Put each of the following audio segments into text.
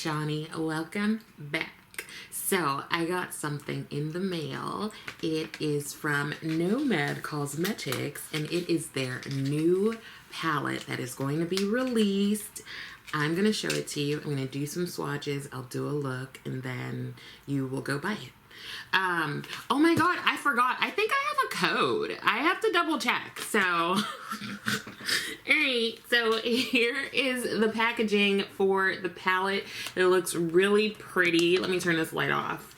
Shawnee, welcome back. So I got something in the mail. It is from Nomad Cosmetics and it is their new palette that is going to be released. I'm going to show it to you. I'm going to do some swatches. I'll do a look and then you will go buy it. Oh my god, I forgot. I think I have a code. I have to double check. So, alright, so here is the packaging for the palette. It looks really pretty. Let me turn this light off.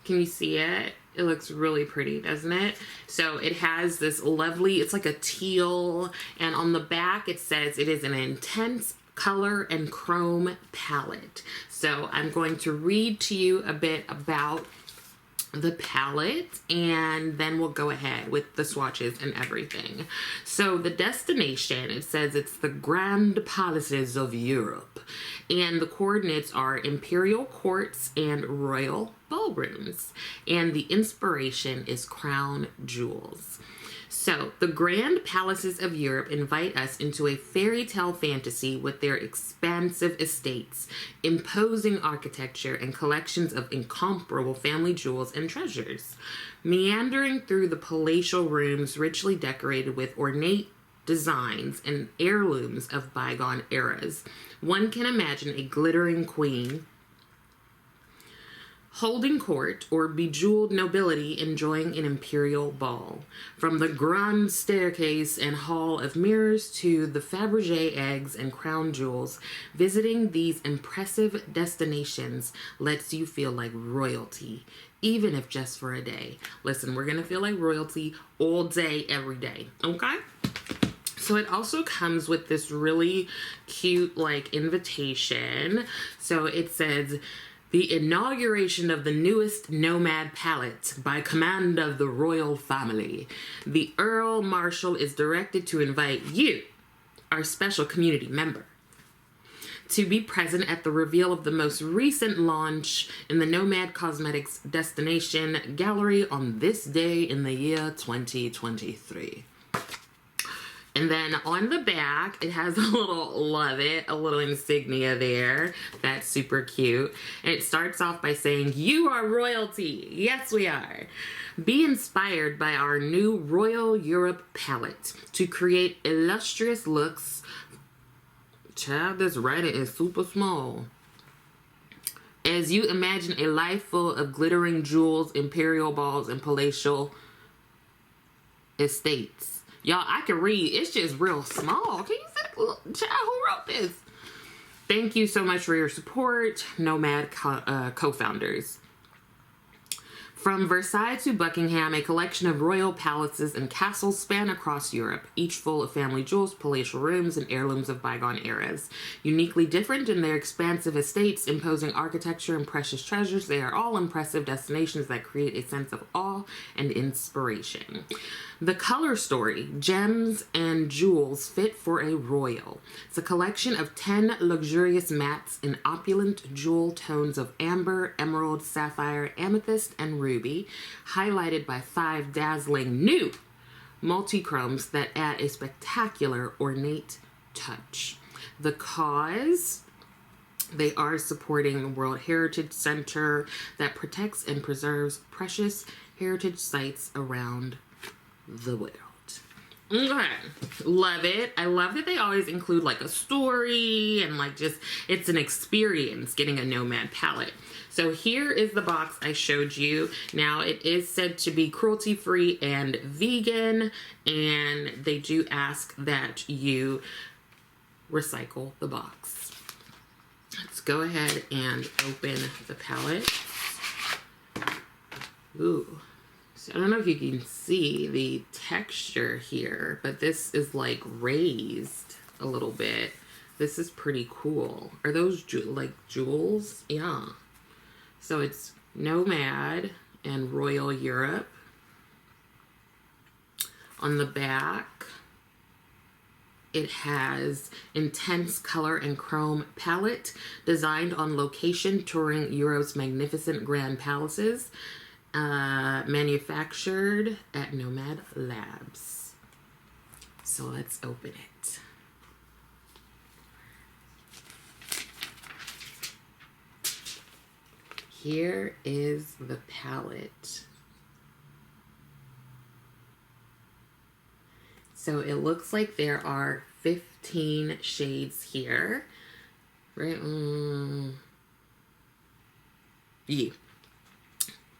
Can you see it? It looks really pretty, doesn't it? So it has this lovely, it's like a teal, and on the back it says it is an intense color and chrome palette. So I'm going to read to you a bit about the palette and then we'll go ahead with the swatches and everything. So the destination, it says it's the Grand Palaces of Europe and the coordinates are imperial courts and royal ballrooms and the inspiration is crown jewels. So, the Grand Palaces of Europe invite us into a fairy tale fantasy with their expansive estates, imposing architecture, and collections of incomparable family jewels and treasures. Meandering through the palatial rooms richly decorated with ornate designs and heirlooms of bygone eras, one can imagine a glittering queen holding court or bejeweled nobility enjoying an imperial ball. From the grand staircase and hall of mirrors to the Fabergé eggs and crown jewels, visiting these impressive destinations lets you feel like royalty, even if just for a day. Listen, we're gonna feel like royalty all day, every day, okay? So it also comes with this really cute like invitation. So it says, the inauguration of the newest Nomad palette by command of the royal family. The Earl Marshal is directed to invite you, our special community member, to be present at the reveal of the most recent launch in the Nomad Cosmetics Destination Gallery on this day in the year 2023. And then on the back, it has a little, love it, a little insignia there. That's super cute. And it starts off by saying, you are royalty. Yes, we are. Be inspired by our new Royal Europe palette to create illustrious looks. Child, this writing is super small. As you imagine a life full of glittering jewels, imperial balls, and palatial estates. Y'all, I can read. It's just real small. Can you see? Child, who wrote this? Thank you so much for your support, Nomad co-founders. From Versailles to Buckingham, a collection of royal palaces and castles span across Europe, each full of family jewels, palatial rooms, and heirlooms of bygone eras. Uniquely different in their expansive estates, imposing architecture, and precious treasures, they are all impressive destinations that create a sense of awe and inspiration. The color story, gems and jewels fit for a royal. It's a collection of 10 luxurious mattes in opulent jewel tones of amber, emerald, sapphire, amethyst, and ruby, highlighted by 5 dazzling new multi-chromes that add a spectacular ornate touch. The cause, they are supporting the World Heritage Center that protects and preserves precious heritage sites around the world. Okay, love it. I love that they always include like a story and like just, it's an experience getting a Nomad palette. So here is the box I showed you. Now it is said to be cruelty-free and vegan, and they do ask that you recycle the box. Let's go ahead and open the palette. Ooh. I don't know if you can see the texture here, but this is like raised a little bit. This is pretty cool. Are those like jewels? Yeah. So it's Nomad and Royal Europe. On the back, it has intense color and chrome palette designed on location touring Europe's magnificent grand palaces. Manufactured at Nomad Labs. So let's open it. here is the palette. So it looks like there are 15 shades here. Right? Yeah.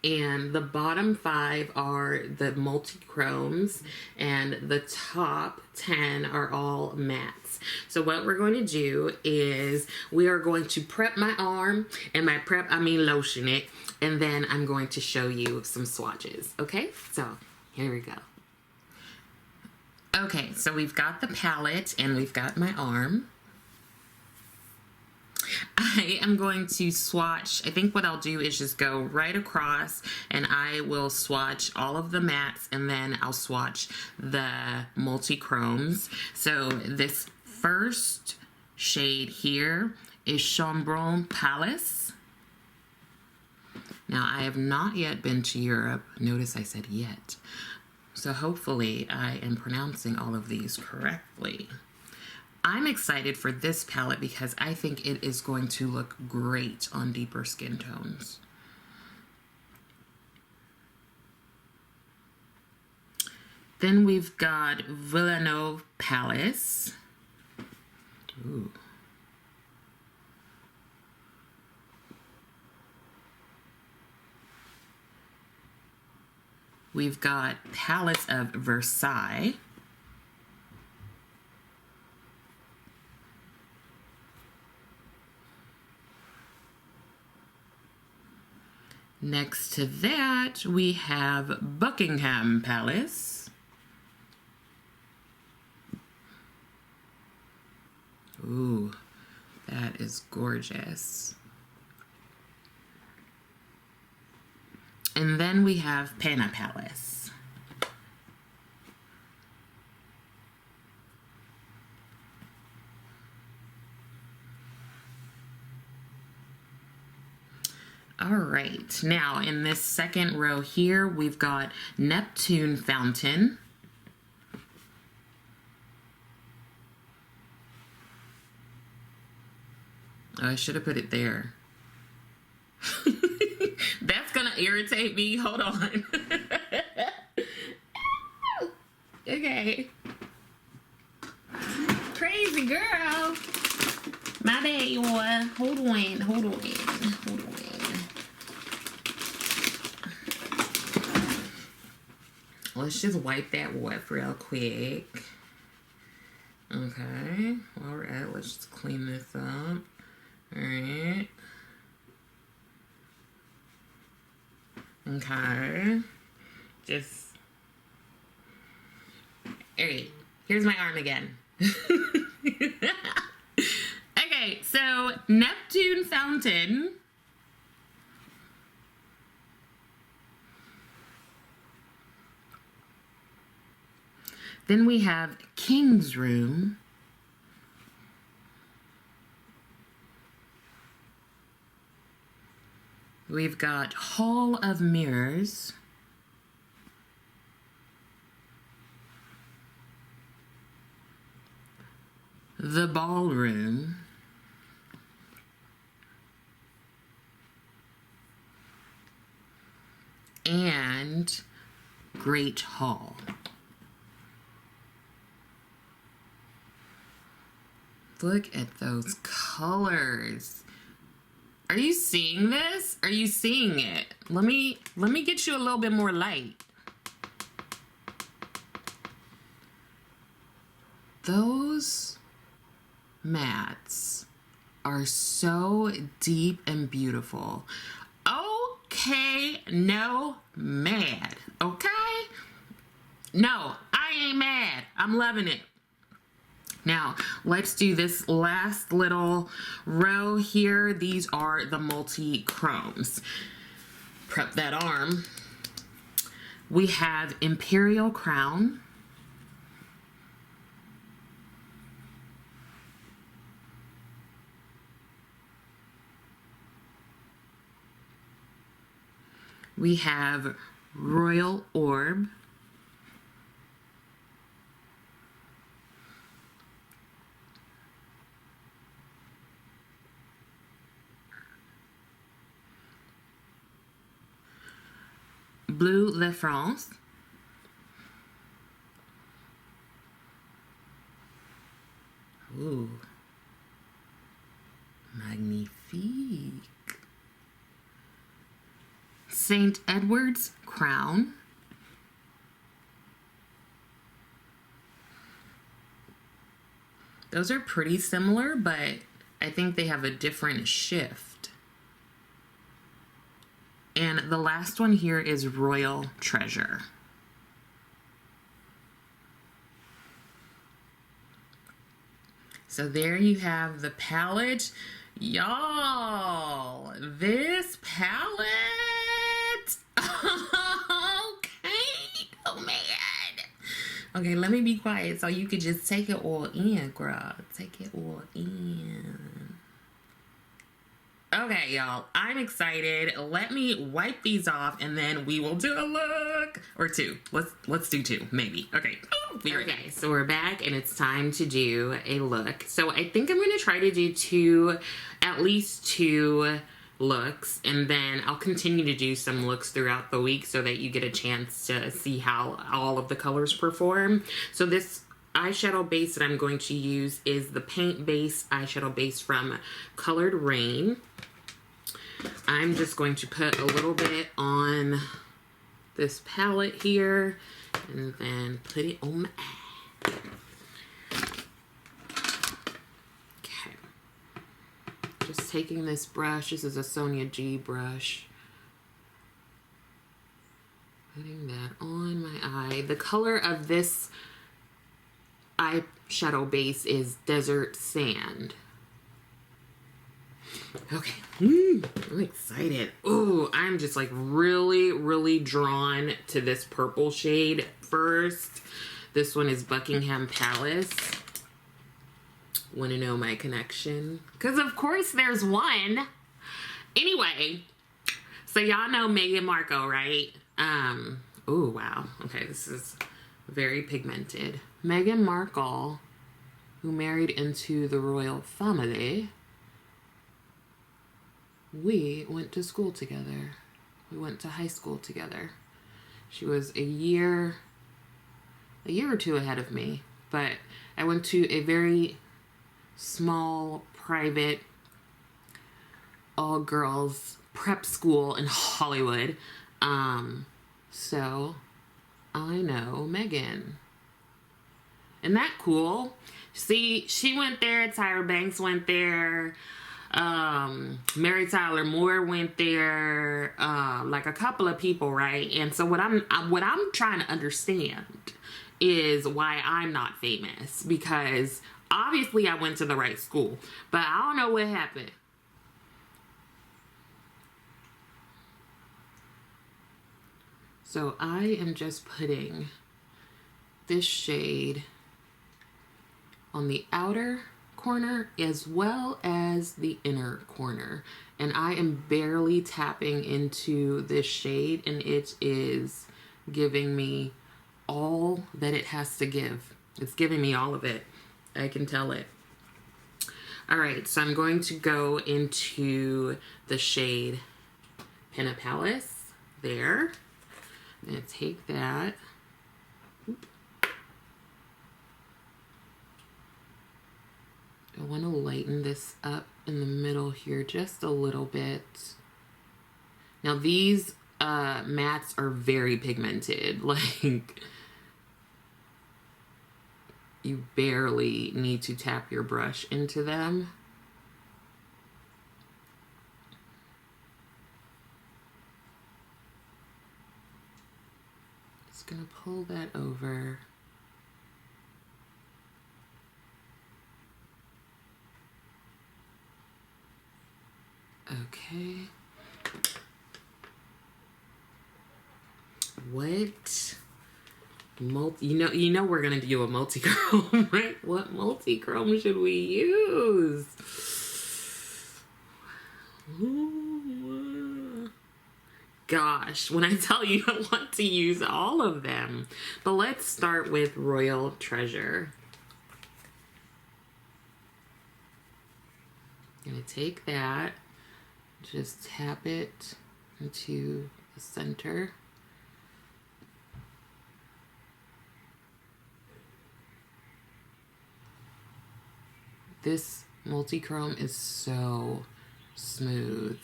And the bottom 5 are the multi-chromes, and the top 10 are all mattes. So what we're going to do is we are going to prep my arm, and by prep I mean lotion it, and then I'm going to show you some swatches. Okay, so here we go. Okay, so we've got the palette and we've got my arm. I am going to swatch. I think what I'll do is just go right across, and I will swatch all of the mattes, and then I'll swatch the multi-chromes. So this first shade here is Chambron Palace. Now, I have not yet been to Europe. Notice I said yet. So hopefully I am pronouncing all of these correctly. I'm excited for this palette because I think it is going to look great on deeper skin tones. Then we've got Villanova Palace. Ooh. We've got Palace of Versailles. Next to that, we have Buckingham Palace. Ooh, that is gorgeous. And then we have Pena Palace. All right, now in this second row here, we've got Neptune Fountain. Oh, I should have put it there. That's gonna irritate me. Hold on. Okay. Crazy girl. My bad, you hold on, hold on, hold on. Let's just wipe that off real quick. Okay, all right, let's just clean this up. All right. Okay. Just. All right, here's my arm again. Okay, so Neptune Fountain. Then we have King's Room. We've got Hall of Mirrors. The Ballroom. And Great Hall. Look at those colors. Are you seeing this? Are you seeing it? Let me get you a little bit more light. Those mattes are so deep and beautiful. Okay, no mad. Okay? No, I ain't mad. I'm loving it. Now, let's do this last little row here. These are the multi-chromes. Prep that arm. We have Imperial Crown. We have Royal Orb. Bleu de France. Ooh. Magnifique. St. Edward's Crown. Those are pretty similar, but I think they have a different shift. And the last one here is Royal Treasure. So there you have the palette. Y'all, this palette. Okay. Oh, man. Okay, let me be quiet so you could just take it all in, girl. Take it all in. Okay, y'all, I'm excited. Let me wipe these off and then we will do a look or two. Let's do two, maybe. Okay. Okay, so we're back and it's time to do a look. So I think I'm gonna try to do at least two looks, and then I'll continue to do some looks throughout the week so that you get a chance to see how all of the colors perform. So this eyeshadow base that I'm going to use is the Paint Base eyeshadow base from Colored Rain. I'm just going to put a little bit on this palette here and then put it on my eye. Okay. Just taking this brush. This is a Sonia G brush. Putting that on my eye. The color of this eyeshadow base is Desert Sand. Okay, I'm excited. Ooh, I'm just like really drawn to this purple shade first. This one is Buckingham Palace. Want to know my connection? Because of course there's one. Anyway, so y'all know Meghan Markle, right? Oh wow. Okay, this is very pigmented. Meghan Markle, who married into the royal family. We went to school together. We went to high school together. She was a year or two ahead of me, but I went to a very small, private, all-girls prep school in Hollywood. So I know Meghan. Isn't that cool? See, she went there, Tyra Banks went there, Mary Tyler Moore went there, like a couple of people, right? And so what I'm trying to understand is why I'm not famous, because obviously I went to the right school, but I don't know what happened. So I am just putting this shade on the outer corner as well as the inner corner, and I am barely tapping into this shade, and it is giving me all that it has to give. It's giving me all of it. I can tell it. All right, so I'm going to go into the shade Pinna Palace there. I'm gonna take that. I want to lighten this up in the middle here just a little bit. Now these mattes are very pigmented. Like, you barely need to tap your brush into them. Just gonna pull that over. Okay. What you know we're gonna do a multi-chrome, right? What multi-chrome should we use? Ooh. Gosh, when I tell you I want to use all of them. But let's start with Royal Treasure. I'm gonna take that. Just tap it into the center. This multi-chrome is so smooth.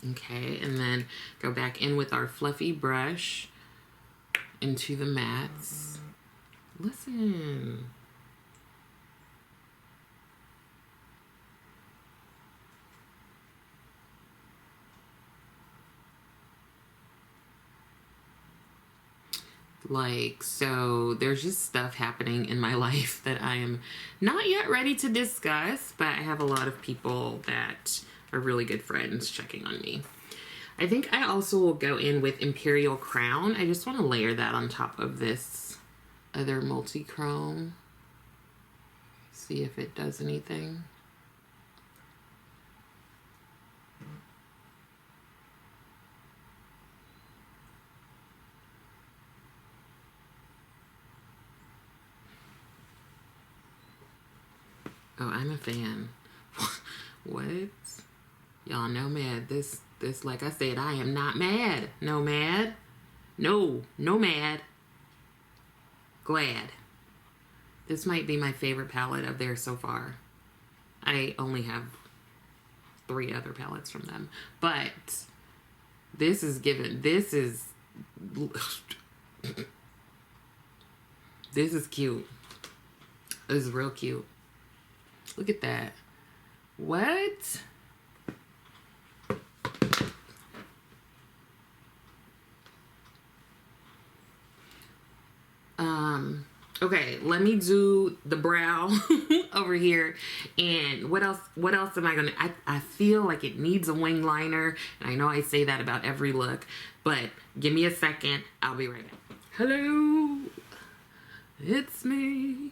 Okay, and then go back in with our fluffy brush into the mattes. Listen. Like, so there's just stuff happening in my life that I am not yet ready to discuss, but I have a lot of people that are really good friends checking on me. I think I also will go in with Imperial Crown. I just want to layer that on top of this other multi-chrome. See if it does anything. Oh, I'm a fan. What? Y'all, Nomad, this, like I said, I am not mad. Nomad. No mad. Glad. This might be my favorite palette of theirs so far. I only have 3 other palettes from them. But this is given, this is cute. This is real cute. Look at that. What? Okay, let me do the brow over here. And what else am I gonna, I feel like it needs a wing liner, and I know I say that about every look, but give me a second, I'll be right back. Hello, it's me.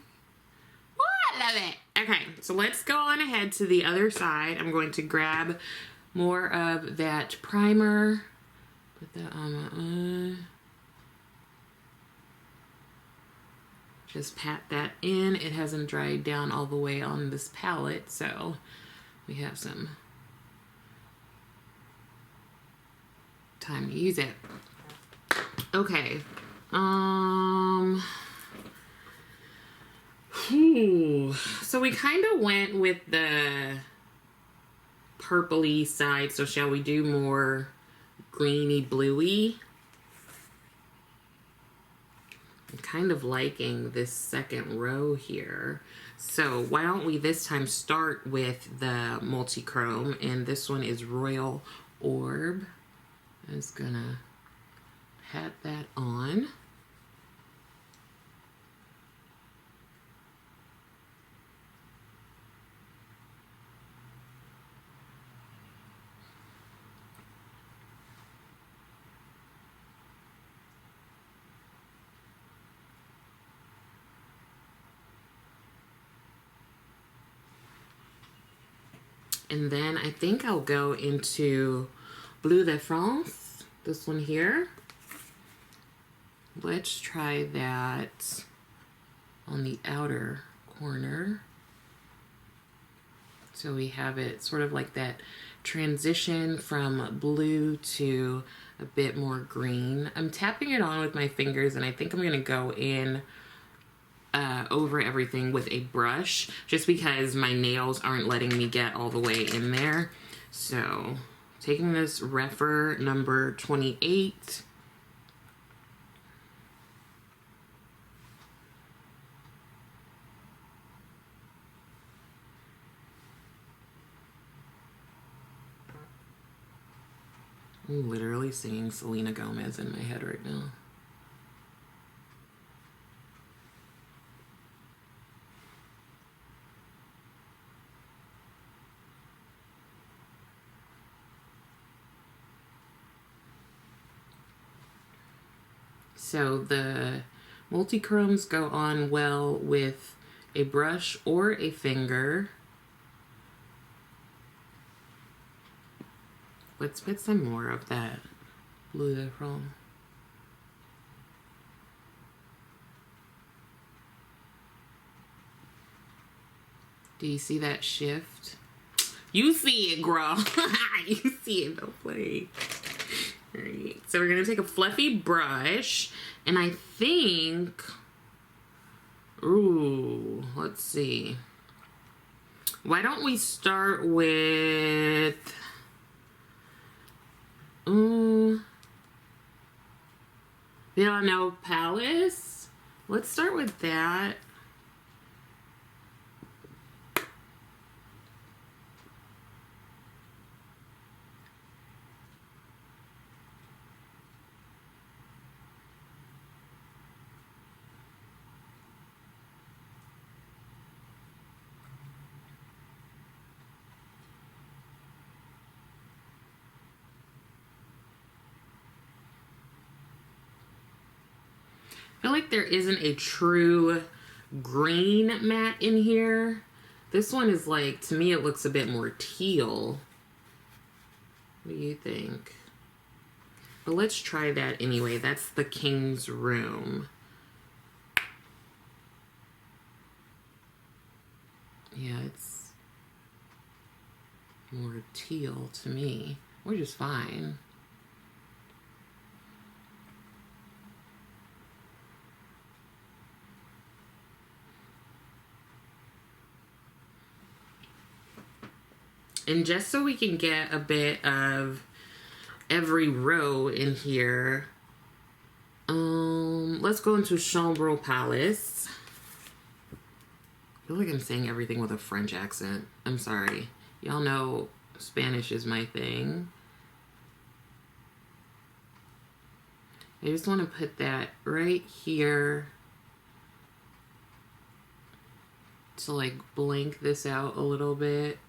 Oh, I love it. Okay, so let's go on ahead to the other side. I'm going to grab more of that primer, put that on my eye. Just pat that in. It hasn't dried down all the way on this palette, so we have some time to use it. Okay. So we kind of went with the purpley side, so shall we do more greeny bluey? I'm kind of liking this second row here. So why don't we this time start with the multi-chrome, and this one is Royal Orb. I'm just gonna pat that on. And then I think I'll go into Bleu de France, this one here. Let's try that on the outer corner. So we have it sort of like that transition from blue to a bit more green. I'm tapping it on with my fingers, and I think I'm gonna go in over everything with a brush, just because my nails aren't letting me get all the way in there. So taking this Refer number 28. I'm literally singing Selena Gomez in my head right now. So the multi-chromes go on well with a brush or a finger. Let's put some more of that Bleu de France. Do you see that shift? You see it, girl. You see it, don't play. Alright, so we're gonna take a fluffy brush, and I think, ooh, let's see. Why don't we start with, Villanelle Palace? Let's start with that. I feel like there isn't a true green matte in here. This one is like, to me it looks a bit more teal. What do you think? But let's try that anyway. That's the King's Room. Yeah, it's more teal to me, which is fine. And just so we can get a bit of every row in here, let's go into Chambre Palace. I feel like I'm saying everything with a French accent. I'm sorry. Y'all know Spanish is my thing. I just want to put that right here to like blank this out a little bit.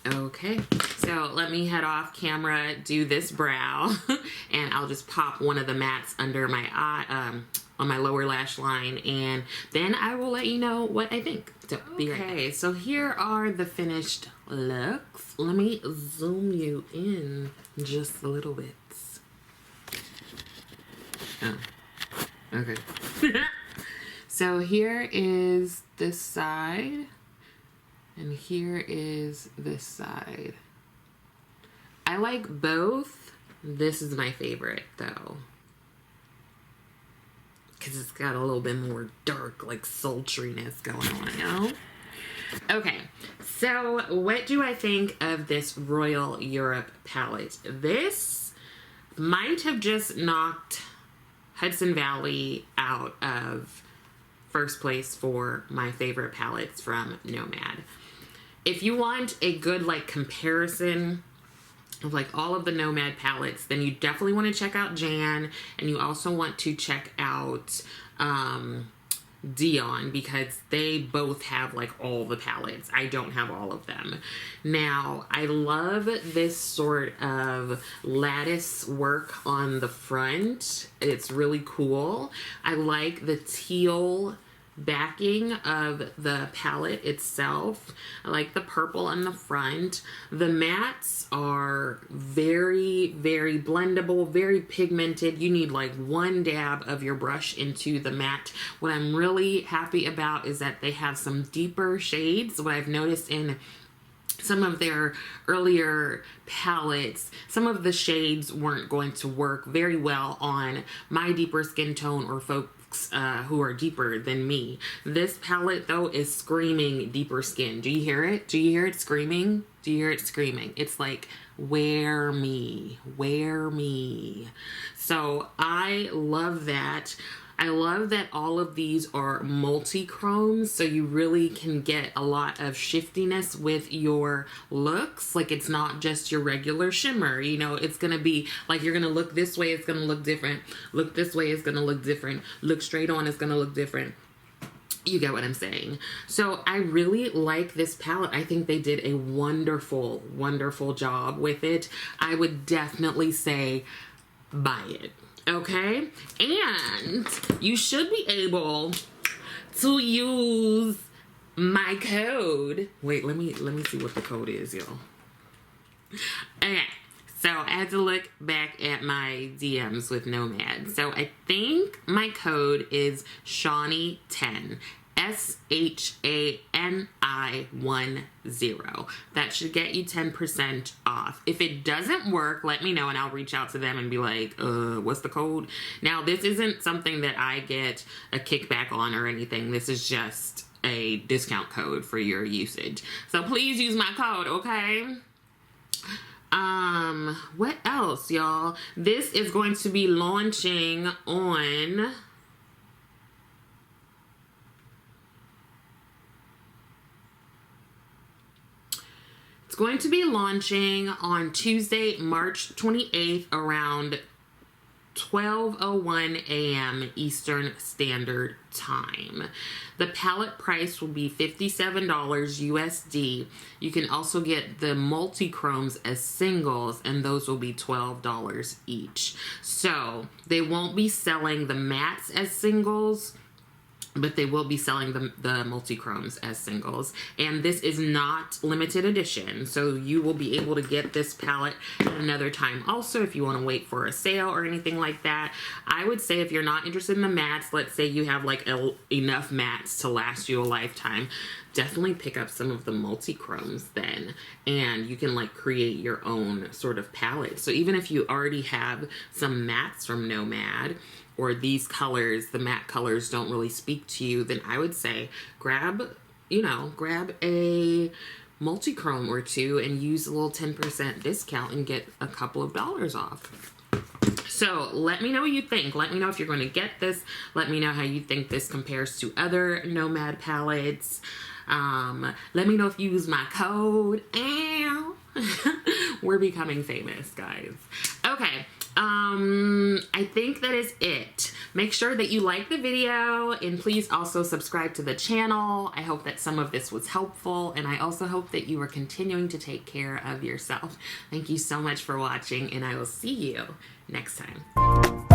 Okay, so let me head off camera, do this brow, and I'll just pop one of the mattes under my eye, on my lower lash line, and then I will let you know what I think. So be right back. Okay, so here are the finished looks. Let me zoom you in just a little bit. Oh, okay. So here is this side. And here is this side. I like both. This is my favorite though, because it's got a little bit more dark, like sultriness going on, you know? Okay, so what do I think of this Royal Europe palette? This might have just knocked Hudson Valley out of first place for my favorite palettes from Nomad. If you want a good like comparison of like all of the Nomad palettes, then you definitely want to check out Jan, and you also want to check out Dion, because they both have like all the palettes. I don't have all of them. Now, I love this sort of lattice work on the front. It's really cool. I like the teal backing of the palette itself. I like the purple on the front. The mattes are very, very blendable, very pigmented. You need like one dab of your brush into the matte. What I'm really happy about is that they have some deeper shades. What I've noticed in some of their earlier palettes, some of the shades weren't going to work very well on my deeper skin tone or folks who are deeper than me. This palette though is screaming deeper skin. Do you hear it? Do you hear it screaming? Do you hear it screaming? It's like, wear me, wear me. So I love that. I love that all of these are multi-chromes, so you really can get a lot of shiftiness with your looks. Like, it's not just your regular shimmer, you know, it's gonna be like, you're gonna look this way, it's gonna look different. Look this way, it's gonna look different. Look straight on, it's gonna look different. You get what I'm saying. So I really like this palette. I think they did a wonderful, wonderful job with it. I would definitely say buy it. Okay, and you should be able to use my code. Wait, let me see what the code is, y'all. Okay, so I had to look back at my DMs with Nomad. So I think my code is Shawnee10, SHANI10. That should get you 10% off. If it doesn't work, let me know and I'll reach out to them and be like, what's the code? Now, this isn't something that I get a kickback on or anything. This is just a discount code for your usage. So please use my code, okay? What else, y'all? This is going to be launching on Tuesday, March 28th around 12:01 a.m. Eastern Standard Time. The palette price will be $57 USD. You can also get the multi-chromes as singles, and those will be $12 each. So they won't be selling the mattes as singles, but they will be selling the multi-chromes as singles. And this is not limited edition, so you will be able to get this palette at another time also if you want to wait for a sale or anything like that. I would say if you're not interested in the mattes, let's say you have like enough mattes to last you a lifetime, definitely pick up some of the multi-chromes then, and you can like create your own sort of palette. So even if you already have some mattes from Nomad, or these colors, the matte colors don't really speak to you, then I would say grab a multi-chrome or two and use a little 10% discount and get a couple of dollars off. So let me know what you think. Let me know if you're going to get this. Let me know how you think this compares to other Nomad palettes. Let me know if you use my code. We're becoming famous, guys. Okay. I think that is it. Make sure that you like the video and please also subscribe to the channel. I hope that some of this was helpful, and I also hope that you are continuing to take care of yourself. Thank you so much for watching, and I will see you next time.